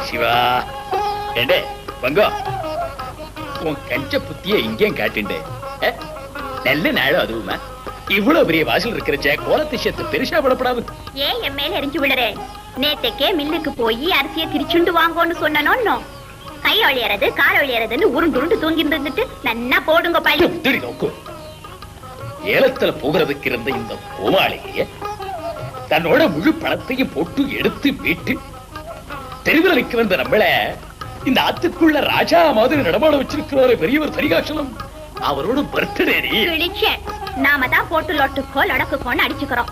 சிவா ஏண்டே பங்கோ உன் கஞ்ச புத்திய இங்கேயும் காட்டிண்டே நல்ல நாளும் அதுவுமா இவ்வளவு பெரிய வாசல் இருக்கிற கோலத்திஷத்தை பெருசா படப்படாது. ஏன் என் மேல எரிஞ்சு விடுறே? நேத்தைக்கே மில்லுக்கு போய் அரிசியை திரிச்சுண்டு வாங்கன்னு சொன்னோம். கை ஒழியறது கால் ஒழியறதுன்னு உருண்டு தூங்கி இருந்துட்டு நன்னா போடுங்க பையன். நோக்கு ஏலத்துல போகிறதுக்கு இருந்த இந்த கோமாளிய தன்னோட முழு பணத்தையும் போட்டு எடுத்து வீட்டு தெருவில் நிற்க வந்த நம்மள இந்த ஆத்துக்குள்ள ராஜா மாதிரி நடமாட வச்சிருக்கிறாரு பெரியவர் தரிகாசலம். அவரோட பர்த்டே நாம தான் போட்டு லொட்டுக்கோ லொடக்குக்கோன்னு அடிச்சுக்கிறோம்.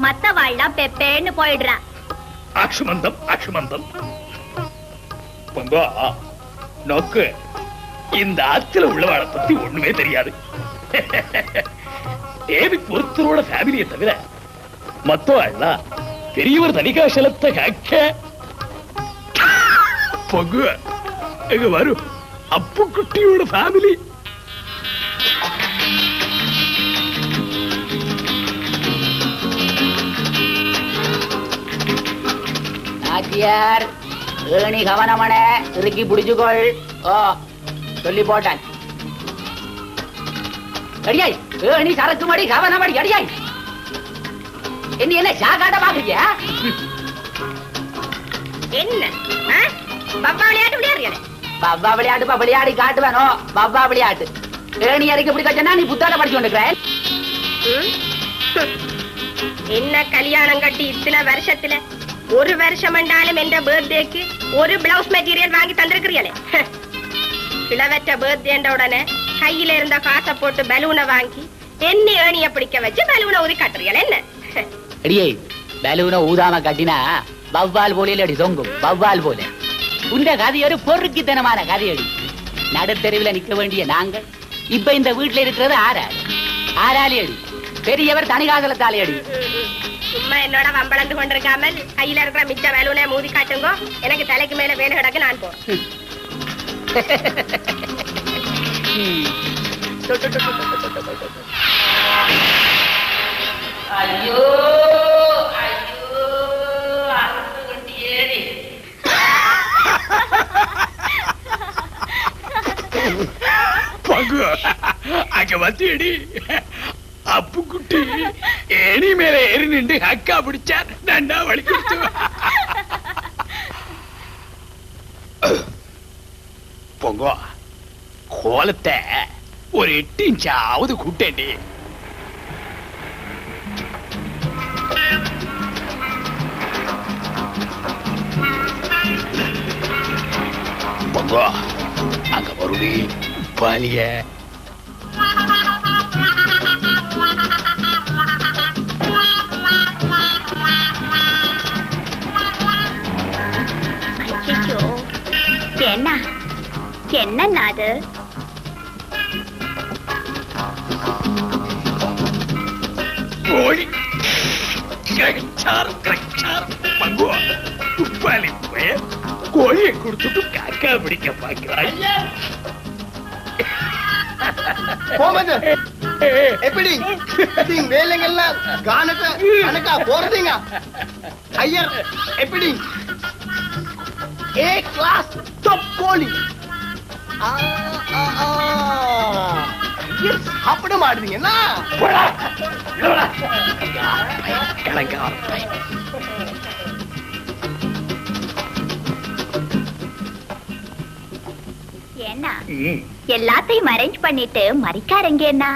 மத்த வாழ்லாம் பெப்பேன்னு போயிடுறான். ஆக்ஷுமந்தம் ஆக்ஷுமந்தம் பொங்கோ நோக்கு இந்த ஆத்துல உள்ளவாளை பத்தி ஒண்ணுமே தெரியாது. டேவிட் ஒருத்தரோட ஃபேமிலியை தவிர மத்தவாள்லாம் பெரியவர் தனிகாசலத்தை காக்க பொங்கு எங்க வரும் அப்பு குட்டியோட ஃபேமிலி. ஆச்சியார் ஏணி கவனமன இறுக்கி பிடிச்சுக்கொள். ஓ சொல்லி போட்டான். அடியாய் ஏணி சரக்கு மடி கவனமடி. அடியாய் என்ன சாக்காட்ட பாக்குறியா? என்ன பப்பா விளையாட்டு விளையாடுறீங்க? பப்பா விளையாட்டு விளையாடி காட்டுவானோ பப்பா விளையாட்டு. ஏணி இறக்கி இப்படி கச்சனா நீ புத்தாட படிச்சு கொண்டிருக்கிற. என்ன கல்யாணம் கட்டி இத்தனை வருஷத்துல ஒரு வருஷம் என்றாலும் என்ற பர்த்டேக்கு ஒரு பிளவுஸ் மெட்டீரியல் வாங்கி தந்திருக்கிறீங்களே. கிளவற்ற பர்த்டே உடனே கையில இருந்த காசை போட்டு பலூனை வாங்கி என்ன ஏணிய பிடிக்க வச்சு பலூனை ஊதி காட்டுறீங்களே. என்ன அடியே பலூனை ஊதாம கட்டினா வவ்வால் போல அடி தொங்கும். வவ்வால் போல உண்ட கதை ஒரு பொறுக்கித்தனமான கதையடி. நடுத்தெருவில் நிக்க வேண்டிய நாங்கள் இப்ப இந்த வீட்டுல இருக்கிறது ஆறாள். ஆறாளி அடி பெரியவர் தனிகாசலத்தாலே அடி. சும்மா என்னோட வம்பளந்து கொண்டிருக்காமல் கையில இருக்கிற மிச்ச வேலூனை மூதி காட்டுங்க. எனக்கு தலைக்கு மேல வேலை கிடக்கு நான் போறேன். ஐயோ அங்க வந்து அப்பு குட்டி ஏணி மேல ஏறி நின்று அக்கா பிடிச்சார். நண்டா வழி கொடுத்து பொங்கோ கோலத்தை ஒரு 8 இன்ச்சாவது கூட்டேண்டி. பொங்கோ அங்க மறுபடி பாலிய என்ன என்ன அது? கோழி உப்பாலி போய கோழியை கொடுத்துட்டு காக்கா பிடிக்க பாக்கிறாய். எப்படி வேலைங்கெல்லாம் கணக்கா போறதுங்க? ஐயர் எப்படி ஏ கிளாஸ் டாப் கோழி சாப்பிட மாட்டீங்கன்னா என்ன எல்லாத்தையும் அரேஞ்ச் பண்ணிட்டு மறிக்காரங்க என்ன?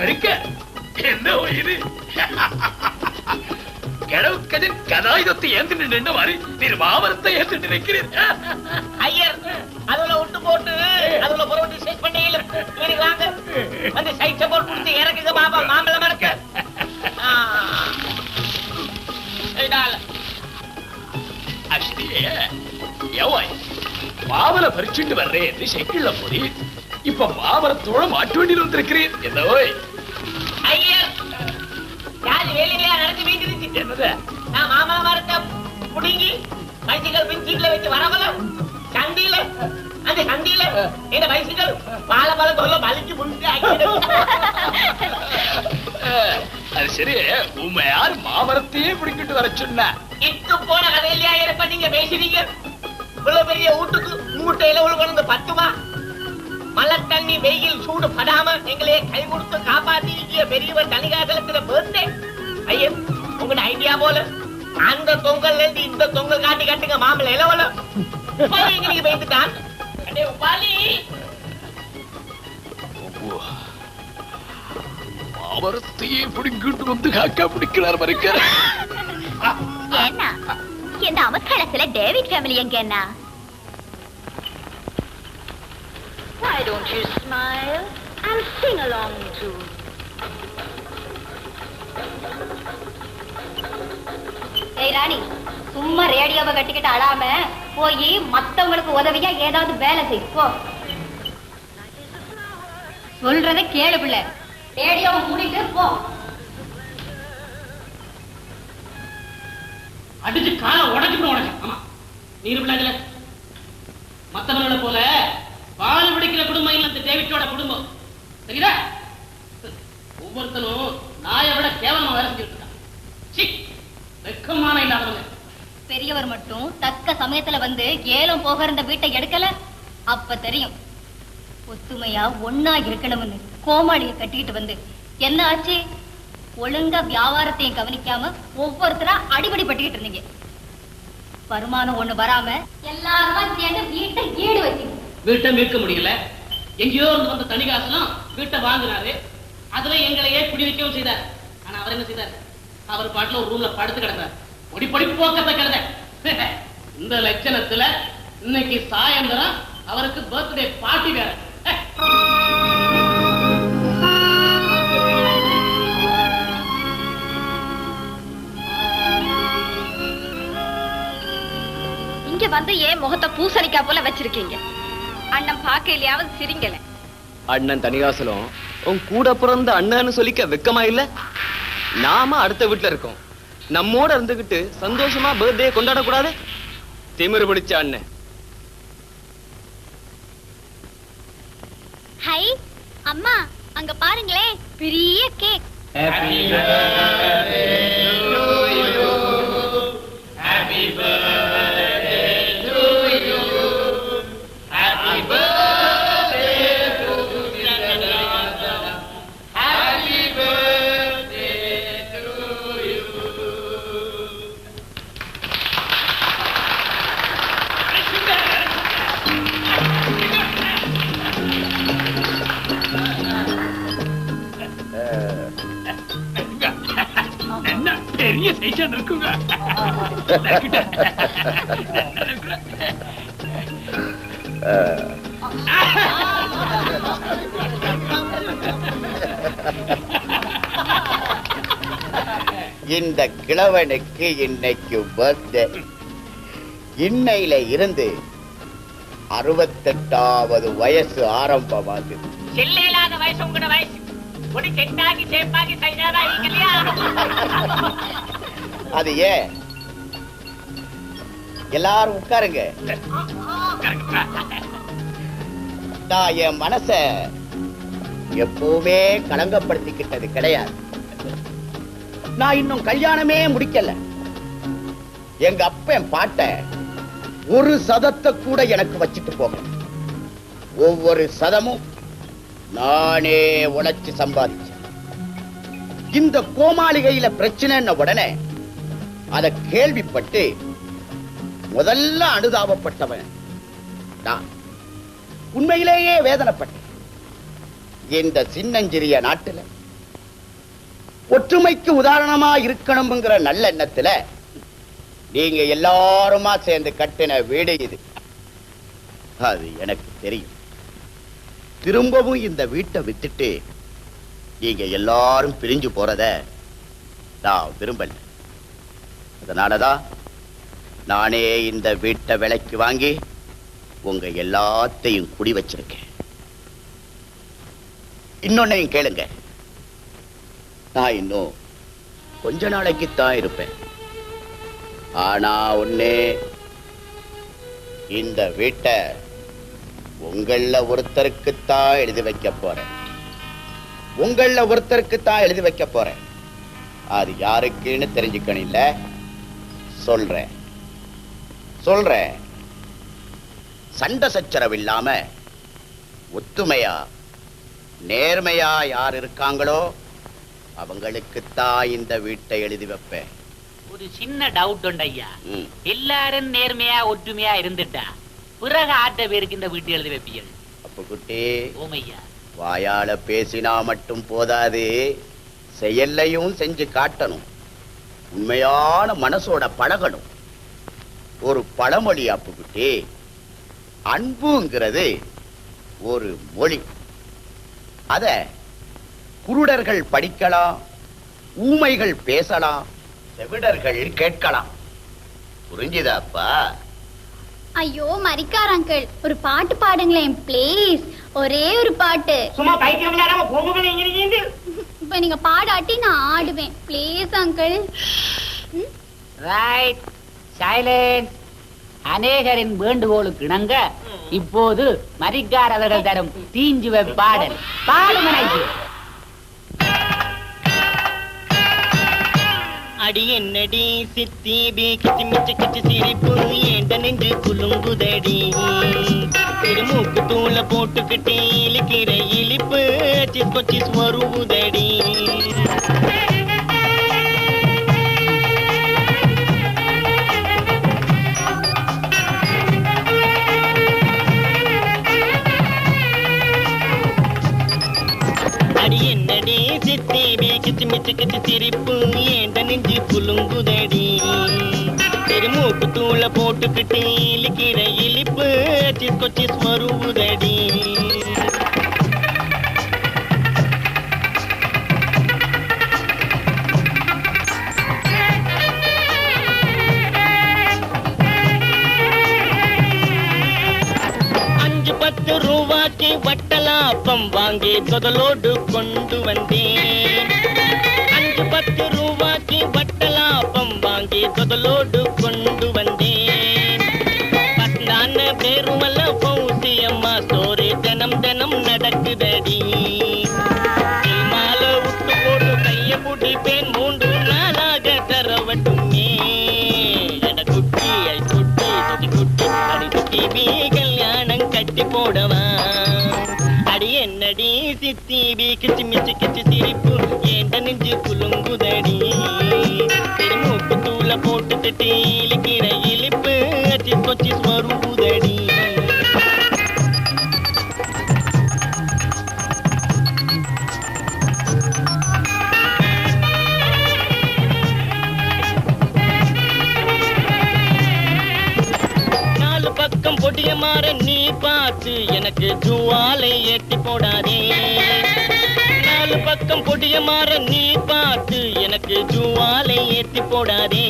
மறுக்க என்ன இது கிழவுக்கதின் கதாயுதத்தை ஏந்து நின்று மாதிரி நீர் மாமரத்தை ஏந்து நினைக்கிறீர். ஐயர் அதுல விட்டு போட்டு அதுல புறவட்டி செக் பண்ணீங்க வாங்க வந்து சைட் சப்போர்ட் கொடுத்து இறக்குங்க பாபா மாம்பழம் மறக்க. மாமலை பறிச்சுட்டு வர்றேன் என்று சைக்கிள்ல போய் இப்ப மாமரத்தோட மாட்டு வண்டியில் வந்திருக்கிறேன். என்ன ஓய் ஐயர் யாரு வேலையில நடத்தி வீட்டு என்னது நான் மாமா மரத்தை புடுங்கி பைசிக்கல் பின்சீட்ல வச்சு வரவல சந்தியில அந்த சந்தியில இந்த பைசிக்கல் பால தொல்ல வலிச்சு முடிச்சு அது சரி, உண்மை யார் மாமரத்தையே பிடிக்கிட்டு வர சொன்ன? இட்டு போன கதையிலயா இருப்ப நீங்க பேசுறீங்க? இவ்வளவு பெரிய வீட்டுக்கு மூட்டையில உள்ள பத்துமா மழை தண்ணி வெயில் சூடு படாம எங்களையே கை கொடுத்து காப்பாத்தி பெரியவர் தனிகாசலத்துல பேர்ந்தே ஐயன் உங்களோட ஐடியா போல அந்த தொங்கல்ல இருந்து இந்த தொங்கல் காட்டி காட்டுங்க மாம்பழம் இலவல நீங்க பேசிட்டான் மாமரத்தையே பிடிக்கிட்டு வந்து காக்கா பிடிக்கிறார் மறுக்க. என்ன இந்த அவசரத்துல டேவிட் ஃபேமிலி எங்க என்ன? Why don't you smile and sing along too? ஏய் ராணி, சும்மா ரேடியோவை கட்டிக்கிட்டு அழாம போய் மத்தவங்களுக்கு உதவியா ஏதாவது வேலை செய் போ. சொல்றத கேளு பிள்ளை, ரேடியோவை மூடிட்டு போ. அடிச்சு காலை உடைச்சுட்டு உடனே ஆமா நீர் பிள்ளைங்கள மத்தவங்களை போல பால் பிடிக்கிற குடும்பம் இல்ல இந்த டேவிட்டோட குடும்பம் சரிதா? ஒவ்வொருத்தனும் நாயை விட கேவலமா வேலை செஞ்சுட்டு இருக்கான். வெக்கமான இல்லாதவங்க. பெரியவர் மட்டும் தக்க சமயத்துல வந்து ஏலம் போக இருந்த வீட்டை எடுக்கல, அப்ப தெரியும் ஒத்துமையா ஒன்னா இருக்கணும்னு கோமாளியை கட்டிட்டு வந்து என்ன ஆச்சு? ஒழுங்கா வியாபாரத்தையும் கவனிக்காம ஒவ்வொருத்தரா அடிபடி பட்டுக்கிட்டு இருந்தீங்க. வருமானம் ஒண்ணு வராம எல்லாருமா சேர்ந்து வீட்டை ஈடு வச்சீங்க. வீட்டை மீட்க முடியல. எங்கேயோ இருந்து வந்த தனிகாசனம் வீட்டை வாங்கினாரு. அதுல எங்களையே குடி வைக்கவும் செய்தார். ஆனா அவர் என்ன செய்தார்? அவர் பாட்டுல ஒரு ரூம்ல படுத்து கிடந்தார். பொடி பொடி போக்கத்தை கிடந்த இந்த லட்சணத்துல இன்னைக்கு சாயந்தரம் அவருக்கு பர்த்டே பார்ட்டி வேற. இங்க வந்து ஏன் முகத்தை பூசணிக்கா போல வச்சிருக்கீங்க? அண்ணன் பாக்கையிலயாவது சிரிங்கல. அண்ணன் தனிகாசலம் உன் கூட பிறந்த அண்ணன்னு சொல்லிக்க வெக்கமா இல்ல? நாம அடுத்த வீட்டுல இருக்கோம், நம்மோட இருந்துகிட்டு சந்தோஷமா பர்த்டே கொண்டாட கூடாது? திமிரு பிடிச்ச அண்ணன். ஹை அம்மா, அங்க பாருங்களே பெரிய cake. Happy birthday to you. Happy birthday to you. Happy birthday to you. Happy birthday to you. என்ன பெரிய சைஸா இருக்குங்க. இந்த கிழவனுக்கு இன்னைக்கு பர்த்டே. இன்னையில இருந்து 68வது வயசு ஆரம்பமாகுது. செல்லையில்லாத வயசு உங்களோட வயசு. ஒரு செட்டாகி சேப்பாகி சைனாரா இல்லையா? அது ஏன்? எல்லாரும் உட்காருங்க. நான் என் மனச எப்பவுமே கலங்கப்படுத்திக்கிட்டது கிடையாது. நான் இன்னும் கல்யாணமே முடிக்கல. எங்க அப்பன் பாட்ட ஒரு சதத்தை கூட எனக்கு வச்சுட்டு போக. ஒவ்வொரு சதமும் நானே உழைச்சு சம்பாதிச்சேன். இந்த கோமாளிகையில பிரச்சனை உடனே அத கேள்விப்பட்டு முதல்ல அனுதாபப்பட்டவன் நான். உண்மையிலேயே வேதனைப்பட்டேன். இந்த சின்னஞ்சிறிய நாட்டுல ஒற்றுமைக்கு உதாரணமா இருக்கணும்ங்கிற நல்ல எண்ணத்துல நீங்க எல்லாருமா சேர்ந்து கட்டின வீடு இது. அது எனக்கு தெரியும். திரும்பவும் இந்த வீட்டை வித்துட்டு நீங்க எல்லாரும் பிரிஞ்சு போறத நான் விரும்பல. அதனாலதான் நானே இந்த வீட்டை விலைக்கு வாங்கி உங்க எல்லாத்தையும் குடி வச்சிருக்கேன். இன்னொன்னையும் கேளுங்க, நான் இன்னும் கொஞ்ச நாளைக்குத்தான் இருப்பேன். ஆனா ஒண்ணே, இந்த வீட்டை உங்கள ஒருத்தருக்குத்தான் எழுதி வைக்க போறேன். உங்கள ஒருத்தருக்குத்தான் எழுதி வைக்க போறேன். அது யாருக்குன்னு தெரிஞ்சுக்கணும் இல்ல? சொல்றேன் சொல்றேன். சண்டை சச்சரவு இல்லாம ஒத்துமையா நேர்மையா யார் இருக்காங்களோ அவங்களுக்குத்தான் இந்த வீட்டை எழுதி வைப்பேன். ஒரு சின்ன டவுட் உண்டு ஐயா. எல்லாரும் நேர்மையா ஒற்றுமையா இருந்துட்டா பிறகு ஆட்ட பேருக்கு இந்த வீட்டை எழுதி வைப்பீங்க. அப்ப குட்டி, ஓமையா, வாயால பேசினா மட்டும் போதாது, செயல்லையும் செஞ்சு காட்டணும். உண்மையான மனசோட பழகணும். ஒரு பழமொழி அப்புக்குட்டி, அன்புங்கிறது ஒரு மொழி. அத குருடர்கள் படிக்கலாம், ஊமைகள் பேசலாம், செவிடர்கள் கேட்கலாம். புரிஞ்சுதாப்பா? ஐயோ மரிக்கார் அங்கிள், ஒரு பாட்டு பாடுங்களேன் ப்ளீஸ். ஒரே ஒரு பாட்டு. சும்மா பைத்தியம் இல்லாம போகுங்க. இப்ப நீங்க பாடாட்டி நான் ஆடுவேன் ப்ளீஸ் அங்கிள். Right, silence. அநேகரின் வேண்டுகோளுக்கு இணங்க இப்போது மரிக்கார் அவர்கள் தரும் தீஞ்சுவை பாடல் பாடுங்க. அடி என்னடி சித்தி கிச்சி மிச்சு கிச்சி சிரிப்பு ஏண்ட நெஞ்சு குலுங்குதடி. திருமூக்கு தூள போட்டுக்கிட்டே இழுக்கிற இழிப்பு சிஸ் வருவுதடி. அடி என்னடி சித்தி கிச்சி மிச்சு கிச்சி சிரிப்பு ஏண்ட நெஞ்சு குலுங்குதடி. திருமூக்கு தூள போட்டுக்கிட்டு இழுக்கிற இழிப்பு சிஸ் வருவுதடி. ரூபாய்க்கு வட்டலாப்பம் வாங்கி தொதலோடு கொண்டு வந்தேன். 5-10 ரூபாய்க்கு வட்டலாப்பம் வாங்கி தொதலோடு கொண்டு வந்தேன். பத்தான பேருமல்ல பௌசி அம்மா ஸ்டோரி தினம் தினம் நடக்குதடி. மாலை விட்டு போட்டு கைய பிடிப்பேன் 3 நாளாக தரவட்டுமே. எட குட்டி ஐ குட்டி சுட்டி குட்டி அடி குட்டி கல்யாணம் கட்டி போடவா. அடி என்னடி சித்தி கிச்சி மிச்சு கிச்சி சிரிப்பு ஏண்ட நெஞ்சு குலுங்குதடி. திருமூக்கு தூள போட்டுக்கிட்டு இழுக்கிற இழிப்பு கொச்சி வருவுதடி. பக்கம் பொடிய மாற நீ பார்த்து எனக்கு ஜுவாலை ஏத்தி போடாதே. 4 பக்கம் பொடிய மாற நீ பார்த்து எனக்கு ஜுவாலை ஏத்தி போடாதே.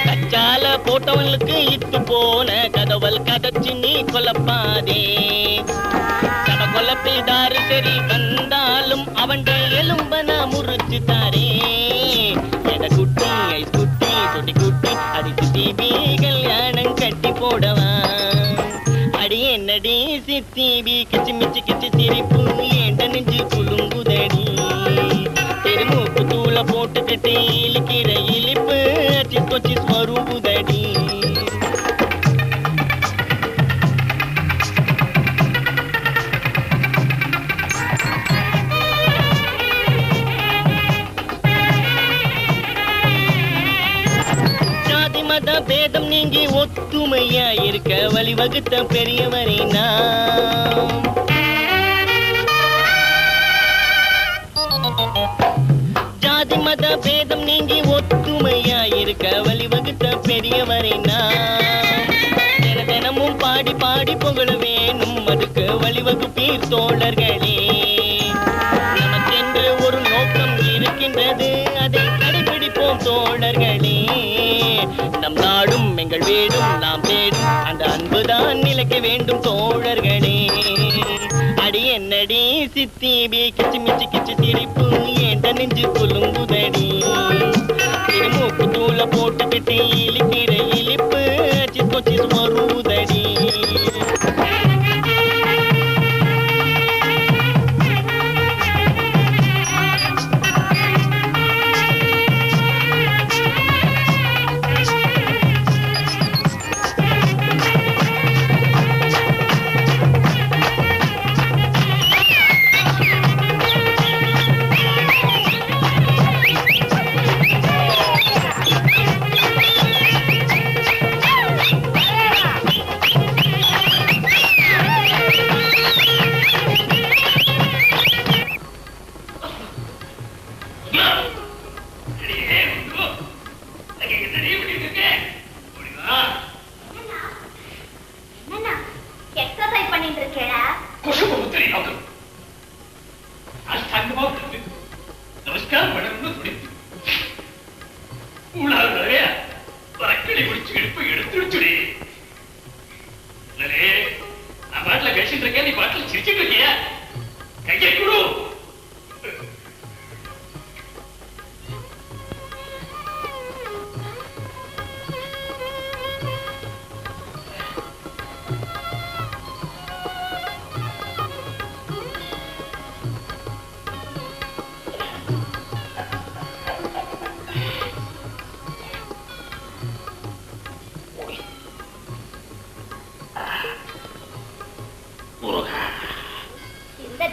கச்சால போட்டவனுக்கு இத்து போன கதவல் கதச்சு நீ கொலப்பாதே. கட கொலப்பிதாரு சரி வந்தாலும் அவன் எலும்பன முறிச்சு தாரே. எட குட்டி ஐஸ் குட்டி சுட்டி குட்டி அடி குட்டி கல்யாணம் கட்டி போடவா. அடி என்னடி சித்தி கிச்சி மிச்சு கிச்சி சிரிப்பு ஏண்ட நெஞ்சு குலுங்குதடி. திருமூக்கு தூள போட்டுக்கிட்டு இழுக்கிற இழிப்பு கொச்சி வருவுதடி. பேதம் நீங்கி ஒத்துமையா இருக்க வழிவகுத்த பெரியவரே நாம். ஜாதி மத பேதம் நீங்கி ஒத்துமையா இருக்க வழிவகுத்த பெரியவரை நான் தினமும் பாடி பாடி புகழ வேணும் அதுக்கு வழிவகுப்பீர் தோழர்களே. நமக்கென்று ஒரு நோக்கம் இருக்கின்றது அதை கடைபிடிப்போம் தோழர்களே. நம் நாடும் எங்கள் வீடும் நாம் தேடும் அந்த அன்புதான் நிலைக்க வேண்டும் தோழர்களே. அடி என்னடி சித்திபி கிச்சு மிச்சு கிச்சு சிரிப்பு ஏண்ட நெஞ்சு குலுங்குதடி. திருமூக்கு தூள போட்டுக்கிட்டு இழிக்கிற இழிப்பு சிஸ்கோ சிஸ் வருதடி.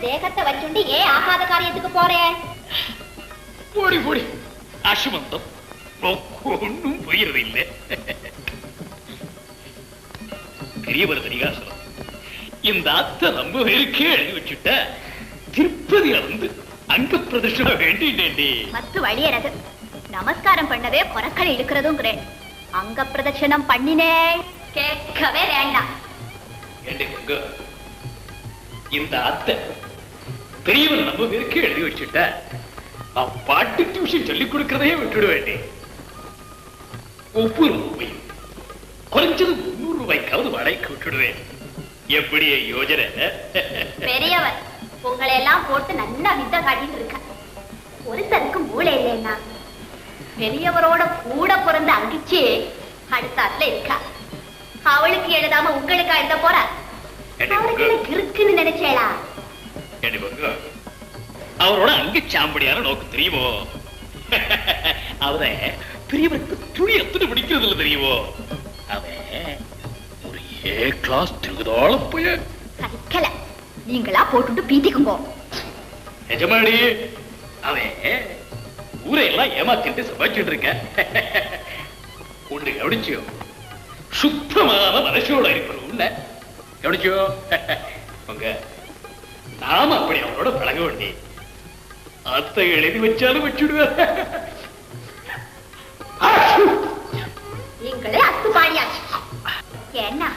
தேகத்தை வச்சுண்டு ஏன் ஆகாத காரியத்துக்கு போறேன்? போடி போடி அசுமந்தம் ஒன்னும் போயிறது இல்ல. பெரியவர் தனிகாசலம் இந்த அத்தை நம்ம பேருக்கே எழுதி வச்சுட்ட திருப்பதியில வந்து அங்க பிரதட்சணம் வேண்டிண்டே மத்து வழியறது நமஸ்காரம் பண்ணவே குரக்கள் இழுக்கிறதும் அங்க பிரதட்சணம் பண்ணினே கேட்கவே வேண்டாம். இந்த அத்தை பெரியவர் நம்ம பேருக்கு எழுதி வச்சுட்ட நான் பாட்டு டியூஷன் சொல்லிக் கொடுக்கறதையே விட்டுட வேண்டேன். ஒவ்வொரு ரூபாயும் குறைஞ்சது 300 ரூபாய்க்காவது வாடகைக்கு விட்டுடுவேன். எப்படி யோஜனை? பெரியவர் உங்களை எல்லாம் போட்டு நல்லா வித்த காட்டிட்டு இருக்க. ஒருத்தருக்கு மூளை இல்லைன்னா பெரியவரோட கூட பிறந்த அங்கிச்சு அடுத்தாத்துல இருக்கா. அவளுக்கு எழுதாம உங்களுக்கு எழுத போற இருக்குன்னு நினைச்சேடா. அவரோட அங்க சாம்படியான நோக்கு தெரியுமோ? அவரை பெரியவருக்கு துணி எத்தனை பிடிக்கிறது இல்ல தெரியுமோ? அவன் ஒரு ஏ கிளாஸ் திருகுதாள போய சலிக்கல நீங்களா போட்டுட்டு பீத்திக்குங்கோ. எஜமாடி அவன் ஊரையெல்லாம் ஏமாத்திட்டு சமைச்சிட்டு இருக்க. ஒண்ணு கவனிச்சியோ சுத்தமான மனசோட இருக்கணும் உள்ள கவனிச்சோ. உங்க நாம அப்படி அவரோட பழக வேண்டி அத்தை எழுதி வச்சாலும் வச்சுடுவேன். நீங்களே அத்து பாடியாச்சு. ஏன்னா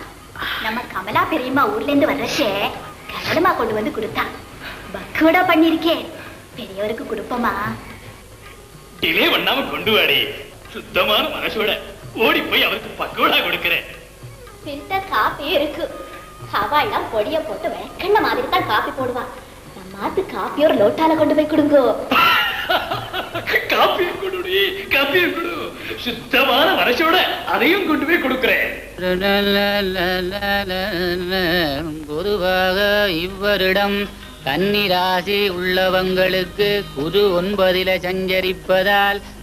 நம்ம கமலா பெரியம்மா ஊர்ல இருந்து வர்றச்சே கன்னடமா கொண்டு வந்து கொடுத்தா பக்குவடா பண்ணிருக்கேன். பெரியவருக்கு கொடுப்போமா? டிலே பண்ணாம கொண்டு வாடி. சுத்தமான மனசோட ஓடி போய் அவருக்கு பக்குவடா கொடுக்கிறேன். ஃபில்டர் காப்பி இருக்கு. அவெல்லாம் பொடிய போட்டு வெக்கண்ண மாதிரி தான் காப்பி போடுவான். நம்மாத்து காப்பி ஒரு லோட்டால கொண்டு போய் கொடுங்கோ. காப்பியை கொடு, காப்பியை கொடு. சுத்தமான மனசோட அதையும் கொண்டு போய் கொடுக்கிறேன். பொதுவாக இவ்வரிடம் கன்னிராசி உள்ளவங்களுக்கு குரு 9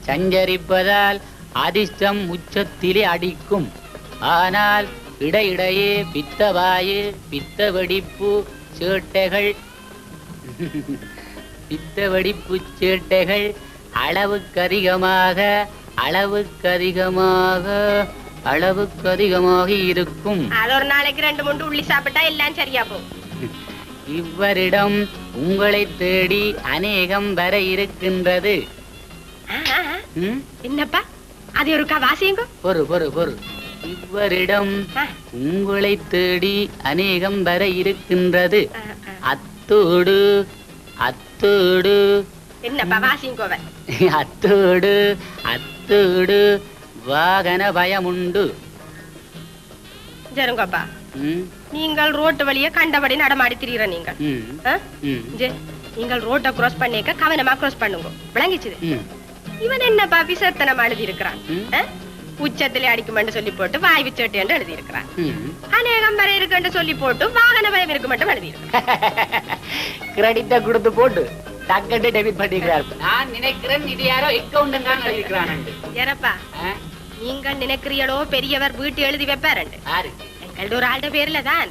சஞ்சரிப்பதால் அதிர்ஷ்டம் உச்சத்திலே அடிக்கும். ஆனால் இடையிடையே பித்தவாயு, பித்த வெடிப்பு சேட்டைகள் அளவுக்கு அதிகமாக இருக்கும். அது ஒரு நாளைக்கு 2-3 உள்ளி சாப்பிட்டா எல்லாம் சரியா போகும். இவ்வரிடம் உங்களை தேடி அநேகம் வர இருக்கின்றது. என்னப்பா அது ஒருக்கா வாசியுங்க. பொறு இவரிடம் உங்களை தேடி அநேகம் வர இருக்கின்றது. அத்தோடு என்னப்பா வாசியுங்க. அத்தோடு வாகன பயம் உண்டு. ஜருங்கப்பா, நீங்கள் ரோட்டு வழியே கண்டபடி நடமாடி திரிகிற நீங்கள். நீங்கள் ரோட்டை கிராஸ் பண்ணிக்க கவனமா கிராஸ் பண்ணுங்க. விளங்கிச்சுது? இவன் என்னப்பா விசத்தனம் எழுதி இருக்கிறான். உச்சத்திலே அடிக்குமென்று சொல்லி போட்டு வாய் விச்சோட்டு என்று எழுதி இருக்கிறான். அநேகம் வரை இருக்குன்னு சொல்லி போட்டு வாகன பயம் இருக்கு மட்டும் எழுதி இருக்கிறான். கிரெடிட்ட கொடுத்து போட்டு டக்கட்டு டெபிட் பண்ணிக்கிறார். நான் நினைக்கிறேன் இது யாரோ அக்கவுண்ட் தான் எழுதி இருக்கிறான். ஏறப்பா, நீங்கள் நினைக்கிறீங்களோ பெரியவர் வீட்டு எழுதி வைப்பாரு. எங்களோட ஒரு ஆள்ட பேர்ல தான்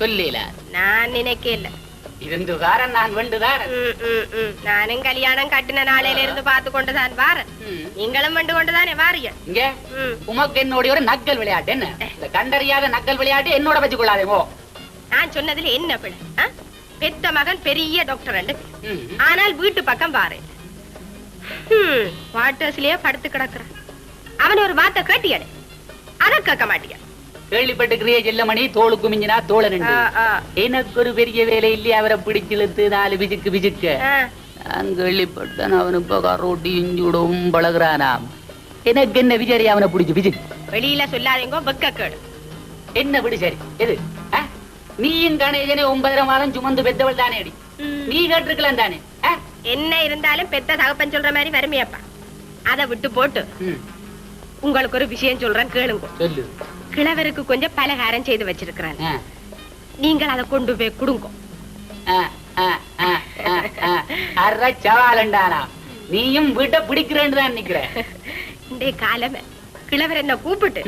சொல்லல. நான் நினைக்கல. இருந்துகாரன் நான் வேண்டுதான். நானும் கல்யாணம் கட்டின நாளையில இருந்து பார்த்து கொண்டுதான் வாரேன். நீங்களும் வந்து கொண்டுதானே வாரிய. இங்க உமக்கு என்னோட ஒரு நக்கல் விளையாட்டு. என்ன இந்த கண்டறியாத நக்கல் விளையாட்டு என்னோட வச்சு கொள்ளாதேமோ. நான் சொன்னதுல என்ன பிள்ளை? பெத்த மகன் பெரிய டாக்டர். ஆனால் வீட்டு பக்கம் வாரேன். குவார்டர்ஸ்லயே படுத்து கிடக்குறான். அவன் ஒரு வார்த்தை கேட்டியானே, அதை கேட்க மாட்டியா? கேள்விப்பட்டுக்கிறிய செல்லமணி, தோளுக்கு மிஞ்சினா தோழன். எனக்கு ஒரு பெரிய வேலை இல்லையா அவரை பிடிச்சிழுத்து 4 விஜுக்கு நான் கேள்விப்பட்டேன். அவனு இப்ப கரோட்டி இஞ்சுடவும் பழகுறானாம். எனக்கு என்ன விஜய் அவனை பிடிச்சு விஜுக்கு வெளியில சொல்லாதீங்க. வெக்கேடு என்ன விடு. சரி எது நீயும் கணேசனே 9.5 மாதம் சுமந்து பெத்தவள் தானே அடி. நீ கேட்டிருக்கலாம் தானே. என்ன இருந்தாலும் பெத்த தகப்பன் சொல்ற மாதிரி வறுமையப்பா. அதை விட்டு போட்டு உங்களுக்கு ஒரு விஷயம் சொல்றேன், கேளுங்க. சொல்லு. கிழவருக்கு கொஞ்சம் பலகாரம் செய்து வச்சிருக்கிறான். நீங்கள் அதை கொண்டு போய் கொடுங்க. நீயும் வீட்டை பிடிக்கிறேன்னு தான் நிக்கிற. இந்த காலமே கிழவர் என்ன கூப்பிட்டு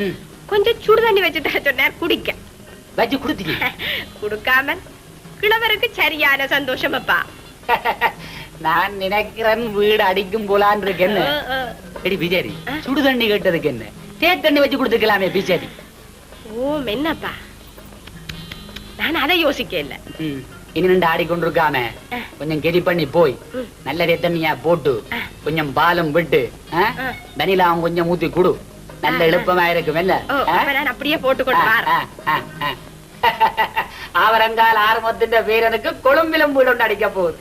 கொஞ்சம் சுடு தண்ணி வச்சு தர சொன்னார். குடிக்க வச்சு குடுத்தீங்க. குடுக்காம கிழவருக்கு சரியான சந்தோஷம் அப்பா. நான் நினைக்கிறேன் வீடு அடிக்கும் போலான் இருக்கேன்னு. பிஜாரி சுடு தண்ணி கேட்டதுக்கு என்ன தேத்தண்ணி வச்சு கொடுத்துக்கலாமே பிஜாரி. ஓ என்னப்பா, நான் அதை யோசிக்க இல்ல. இனி நின்று ஆடிக்கொண்டிருக்காம கொஞ்சம் கெரி பண்ணி போய் நல்ல தேத்தண்ணியா போட்டு கொஞ்சம் பாலம் விட்டு தனிலாம் கொஞ்சம் ஊத்தி குடு. நல்ல எழுப்பமா இருக்கும். நான் அப்படியே போட்டுக்கொண்டு அவரங்கால் ஆரம்பத்தின் வீரனுக்கு கொழும்பிலும் வீடு ஒன்று அடிக்க போகுது.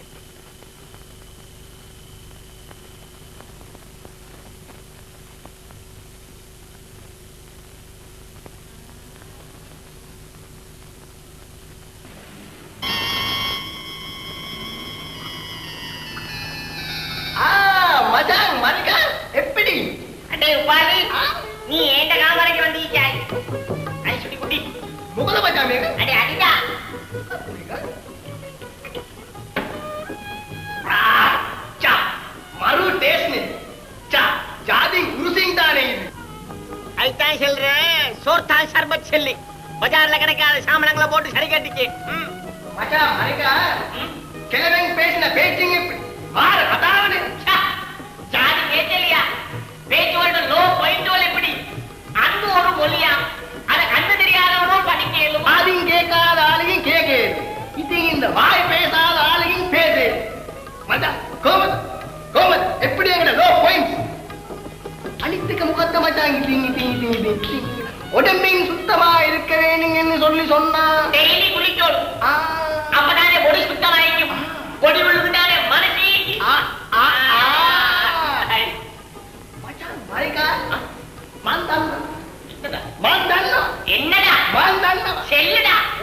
எப்படி அடே உபாலி, நீ ஏண்ட காமரைக்கு வந்தீச்சாய்? ஐ சுடி குட்டி முகத மச்சாமே. அடே அடிடா. சா மறு டேஸ்ட் சா ஜாதி உருசிங் தானே இது. ஐதான் சொல்றேன், சோர்தான் சர்பத் செல்லி பஜார்ல கிடைக்காத சாமானங்களை போட்டு சரி கட்டிக்கு. மச்சான் மரிகா கேரங் பேசின பேச்சிங் இப்படி மாற அதாவது ஜாதி கேட்டலியா பேச்சோட லோ பாயிண்டோல எப்படி அன்பு ஒரு மொழியா அத கண்ணு தெரியாதவனும் படிக்கலும். அதையும் கேட்காத ஆளையும் கேட்கு. இது இந்த வாய் பேசாத ஆளையும் பேசு. மச்சான் கோமத் எப்படி எங்கட லோ பாயிண்ட் அழித்துக்க முகத்த மச்சான். உடம்பின் சுத்தமா இருக்க வேணுங்கன்னு சொல்லி சொன்னா டெய்லி குளிக்கணும். அப்பதானே பொடி சுத்தமாயிருக்கும். பொடி விழுந்துட்டானே மனசு.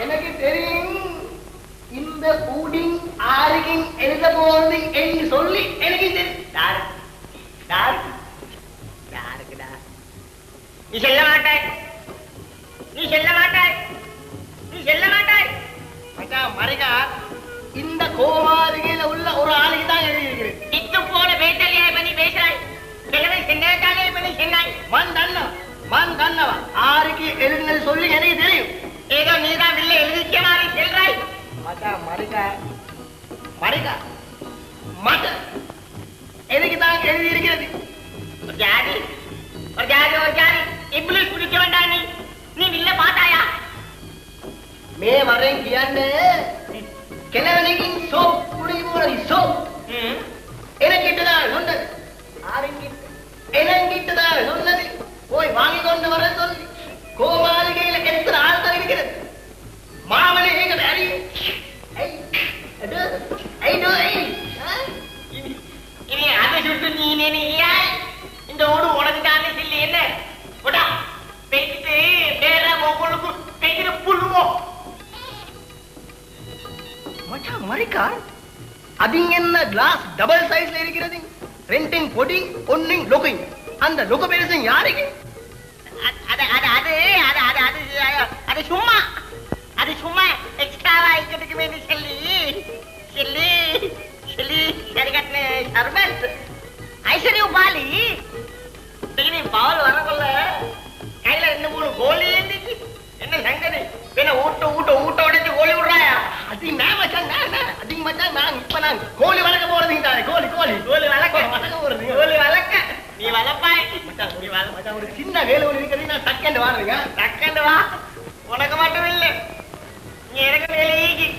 எனக்கு தெரியும் இந்த பூடிங் ஆரிகிங் எழுத போறது என்று சொல்லி எனக்கு நீ செல்ல மாட்டாய். நீ செல்ல மாட்டாய். நீ செல்ல மாட்டாய். மரிகா இந்த கோமாளிகையில உள்ள ஒரு ஆளுக்கு தான் எழுதியிருக்கிறேன். இத்து போன பேட்டலியா பண்ணி பேசுறாய். கிழமை சென்னாட்டாலே பண்ணி சென்னாய். மண் தன்னவா ஆருக்கு எழுதினது சொல்லி எனக்கு தெரியும். ஏதோ நீதான் வில்லை எழுதிக்க மாதிரி செல்றாய். மரிகா மத எதுக்கு தான் எழுதி இருக்கிறது? ஒரு ஜாதி இப்ளீஸ் குடிக்க வேண்டாம். நீ வில்ல பாத்தாயா? மே வரேன் கியான்னு கிழவனைக்கு சோப் குடிக்க போனது. சோப் எனக்கு சொன்னது என்னங்கிட்டுதான் சொன்னது போய் வாங்கி கொண்டு வர சொல்லி கோமாளிகையில எத்தனை ஆள் தான் இருக்கிறது மாமனே கிடையாது இனி அதை சுட்டு நீ நினைக்கியா இந்த ஓடு உனக்கு தானே சொல்லி என்ன போடா பேசிட்டு வேற உங்களுக்கு பேசிட்டு புல்லுவோம் மச்சான் மரிக்கா அது என்ன கிளாஸ் டபுள் சைஸ்ல இருக்கிறது ரெண்டிங் பொடிங் ஒன்னிங் லொகிங் அந்த லொக பேசும் யாருக்கு அது சும்மா எக்ஸ்ட்ராவா இருக்கிறதுக்கு வேண்டி சொல்லி சரிகட்டின சர்பத் ஐஸ்வர்யா பாலி பால் வரக்குள்ள கையில 2-3 கோழி இருந்துச்சு என்ன சங்கதி பின்ன ஊட்ட உடைச்சு கோழி விடுறாயா அது நான் மச்சான் அதிக மச்சான் நான் இப்ப நான் கோழி வளர்க்க போறதுங்க கோழி வளர்க்க நீ வளர்ப்பாய் மச்சான் நீ மச்சான் ஒரு சின்ன வேலை ஒன்று இருக்கிறது நான் டக்கண்டு வா உனக்கு மட்டும் இல்லை நீ எனக்கு வேலை ஈகி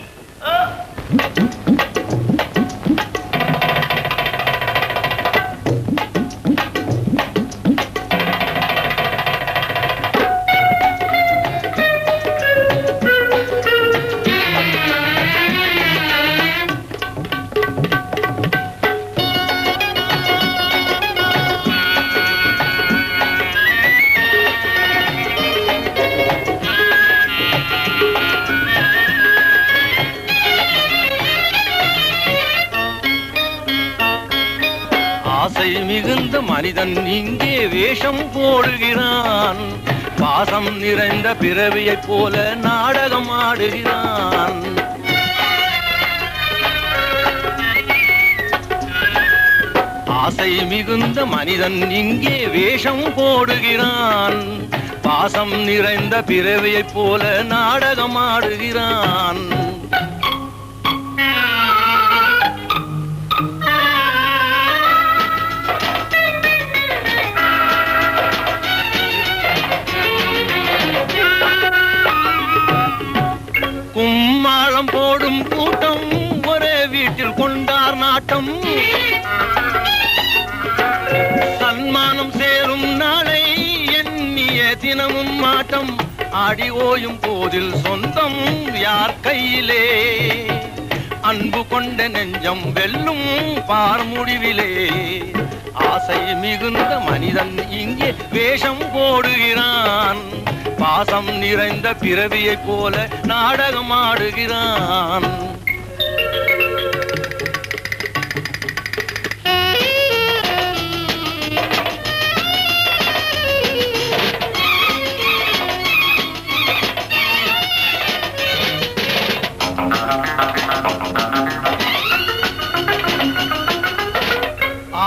மிகுந்த மனிதன் இங்கே வேஷம் போடுகிறான் பாசம் நிறைந்த பிறவியைப் போல நாடகம் ஆடுகிறான் ஆசை மிகுந்த மனிதன் இங்கே வேஷம் போடுகிறான் பாசம் நிறைந்த பிறவியைப் போல நாடகம் ஆடுகிறான் கும்மாளம் போடும் கூட்டம் ஒரே வீட்டில் கொண்டார் நாட்டம் சன்மானம் சேரும் நாளை எண்ணிய தினமும் மாட்டம் ஆடி ஓயும் போதில் சொந்தம் யார் கையிலே அன்பு கொண்ட நெஞ்சம் வெல்லும் பார் முடிவிலே ஆசை மிகுந்த மனிதன் இங்கே வேஷம் போடுகிறான் பாசம் நிறைந்த பிறவியைப் போல நாடகம் ஆடுகிறான்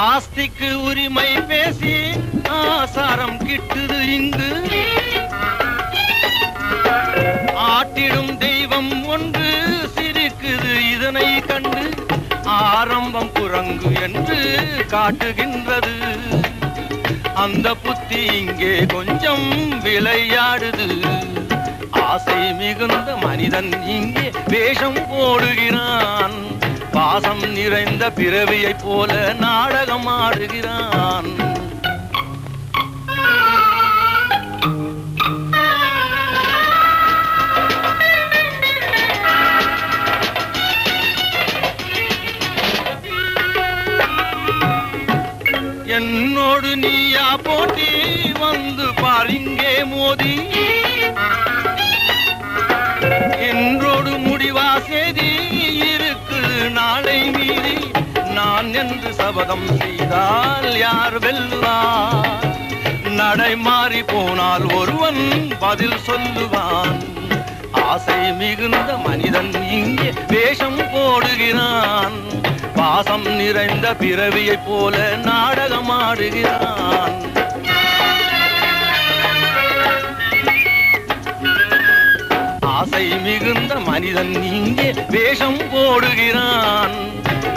ஆஸ்திக்கு உரிமை பேசி ஆசாரம் கிட்டுது இங்கு ஆட்டிடும் தெய்வம் ஒன்று சிரிக்குது இதனை கண்டு ஆரம்பம் குரங்கு என்று காட்டுகின்றது அந்த புத்தி இங்கே கொஞ்சம் விளையாடுது ஆசை மிகுந்த மனிதன் இங்கே வேஷம் போடுகிறான் பாசம் நிறைந்த பிறவியைப் போல நாடகம் ஆடுகிறான் என்னோடு நீயா போட்டி வந்து பாருங்கே மோதி என்றோடு முடிவா செய்தி இருக்கு நாளை மீறி நான் என்று சபதம் செய்தால் யார் வெல்லுவார் நடை மாறி போனால் ஒருவன் பதில் சொல்லுவான் ஆசை மிகுந்த மனிதன் இங்கே வேஷம் போடுகிறான் பாசம் நிறைந்த பிறவியைப் போல நாடகம் ஆடுகிறான் ஆசை மிகுந்த மனிதன் இங்கே வேஷம் போடுகிறான்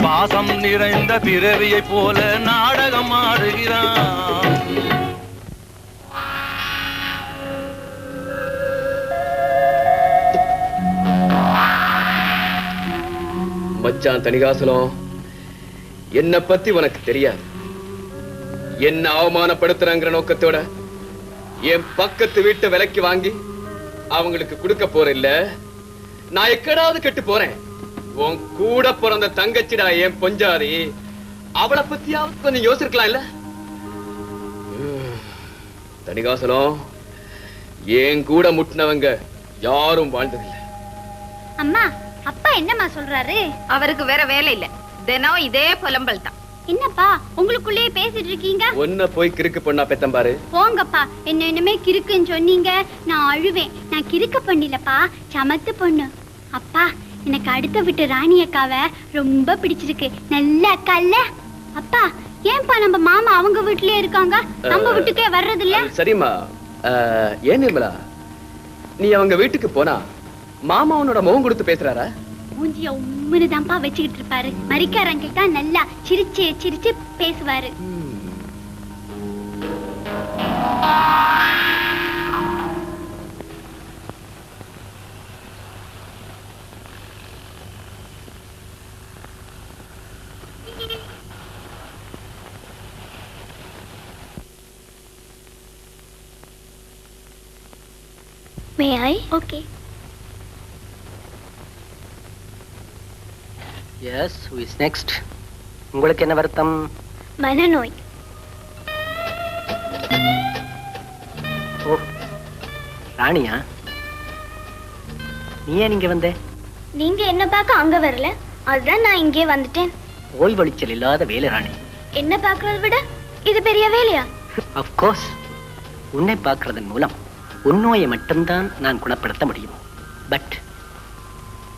பாசம் நிறைந்த பிறவியைப் போல நாடகம் ஆடுகிறான் மச்சான் தணிகாசலம், என்ன பத்தி உனக்கு தெரியாது. என்ன அவமானப்படுத்துறாங்கிற நோக்கத்தோட என் பக்கத்து வீட்டை விலைக்கு வாங்கி அவங்களுக்கு கொடுக்க போற இல்ல, நான் எக்கடாவது கெட்டு போறேன். உன் கூட பிறந்த தங்கச்சிடா என் பொஞ்சாதி, அவளை பத்தியாவது கொஞ்சம் யோசிக்கலாம் இல்ல? தணிகாசலம், என் கூட முட்டினவங்க யாரும் வாழ்ந்ததில்லை. அம்மா, அப்பா என்னம்மா சொல்றாரு? அவருக்கு வேற வேலை இல்ல, தினம் இதே புலம்பல் தான். என்னப்பா உங்களுக்குள்ளேயே பேசிட்டு இருக்கீங்க? ஒன்ன போய் கிறுக்கு பொண்ணா பெத்தம்பாரு. போங்கப்பா, என்ன இனிமே கிறுக்குன்னு சொன்னீங்க நான் அழுவேன். நான் கிறுக்கு பண்ணிலப்பா, சமத்து பொண்ணு. அப்பா, எனக்கு அடுத்த வீட்டு ராணி அக்காவை ரொம்ப பிடிச்சிருக்கு. நல்ல அக்கா இல்ல? அப்பா, ஏன்பா நம்ம மாமா அவங்க வீட்லயே இருக்காங்க, நம்ம வீட்டுக்கே வர்றது இல்ல? சரிம்மா, ஏன் நிர்மலா, நீ அவங்க வீட்டுக்கு போனா மாமா உன்னோட முகம் கொடுத்து பேசுறாரா? மூஞ்சிய உம்முனுதான்ப்பா வச்சுக்கிட்டு இருப்பாரு. மரிக்காரங்கிட்ட நல்லா சிரிச்சு சிரிச்சு பேசுவாரு. May I? Okay. Yes, who is next? உங்களுக்கு என்ன வருத்தம்? மனநோய். ஓ, ராணியா, நீ ஏன் இங்க வந்த? நீங்க என்ன பார்க்க அங்க வரல, அதுதான் நான் இங்கே வந்துட்டேன். ஓய்வொழிச்சல் இல்லாத வேலை ராணி. என்ன பார்க்கறத விட இது பெரிய வேலையா? Of course, உன்னை பார்க்கறதன் மூலம் உன் நோயை மட்டும்தான் நான் குணப்படுத்த முடியும். பட்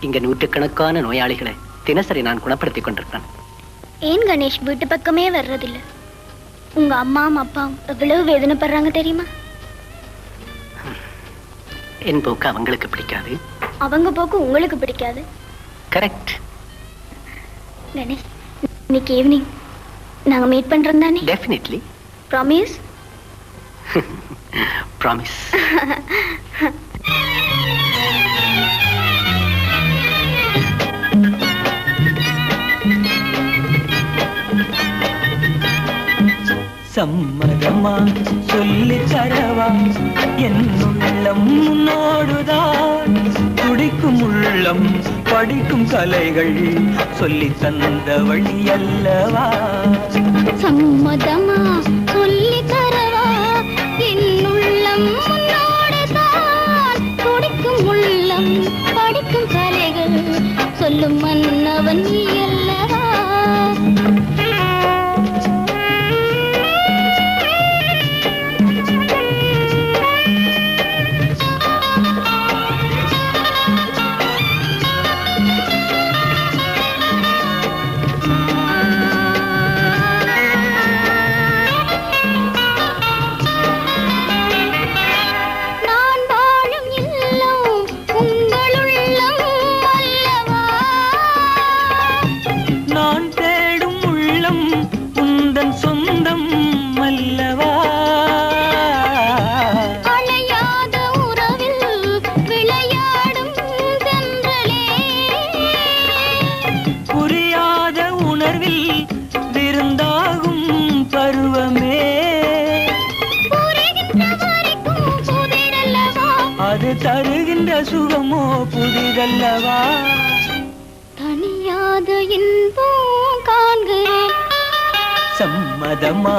இங்க நூற்றுக்கணக்கான நோயாளிகளை தினசரி நான் குணப்படுத்திக் கொண்டிருக்கிறேன். ஏன் கணேஷ் வீட்டு பக்கமே வர்றதில்ல? உங்க அம்மாவும் அப்பாவும் எவ்வளவு வேதனைப்படுறாங்க தெரியுமா? என் போக்கு அவங்களுக்கு பிடிக்காது, அவங்க போக்கு உங்களுக்கு பிடிக்காது. கரெக்ட். கணேஷ், இன்னைக்கு ஈவினிங் நாங்க மீட் பண்றோம் தானே? டெஃபினெட்லி. ப்ராமிஸ்? ப்ராமிஸ். சம்மதமா சொல்லி தரவா, என் உள்ளம் உன்னோடுதான் துடிக்கும். உள்ளம் படிக்கும் கலைகள் சொல்லி தந்த வழி அல்லவா. சம்மதமா சொல்லி தரவா, என் உள்ளம் உன்னோடுதான் துடிக்கும். உள்ளம் படிக்கும் கலைகள் சொல்லும் மன்னவன் நீ அல்லவா. தருகின்ற சுகமோ புதிதல்லவா. தனியாத இன்பம் காண்கிறேன். சம்மதமா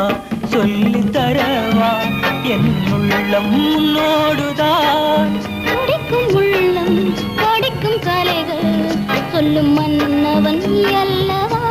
சொல்லி தரவா, என் உள்ளம் உன்னோடுதான் படிக்கும். உள்ளம் படிக்கும் கலைகள் சொல்லும் மன்னவன் நீ அல்லவா.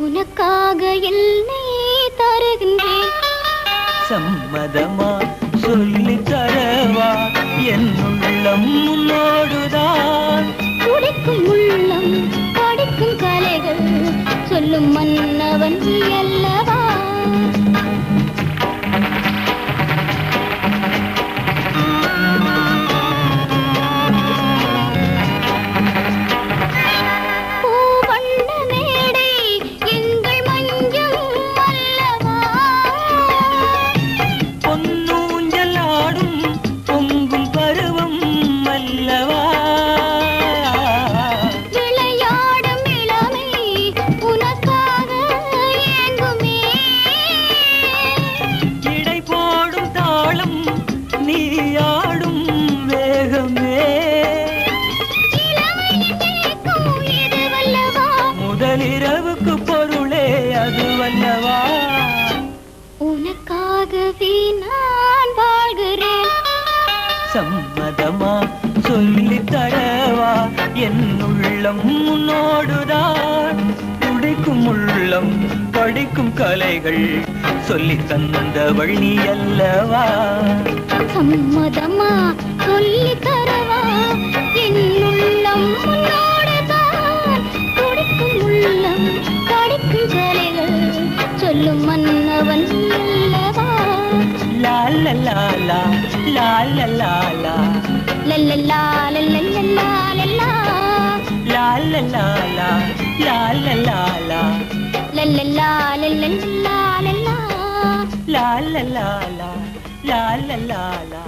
உனக்காக என்னை தருகின்றேன். சம்மதமா சொல்லி தரவா என் உள்ளம் உன்னோடுதான். துடிக்கும் உள்ளம் படிக்கும் கலைகள் சொல்லும் மன்னவன் நீ அல்லவா. முதலிரவுக்கு பொருளே அதுவல்லவா. உனக்காகவே நான் வாழ்கிறேன். சம்மதமா சொல்லி தரவா என் உள்ளம் உன்னோடுதான். துடிக்கும் உள்ளம் படிக்கும் கலைகள் சொல்லி தந்தவள் நீ அல்லவா. சம்மதமா சொல்லி தரவா என் உள்ளம் உன்னோடுதான். துடிக்கும் உள்ளம் படிக்கும் கலைகள் சொல்லும் மன்னவன் அல்லவா. லா லா லா லா லா லா லா லா லல்லல்லா லல்லல்லா லல்லா லா லா லா லா லா லா லா லா லல்லல்லா லல்லல்லா லல்லா லா லா லா லா லா லா லா லா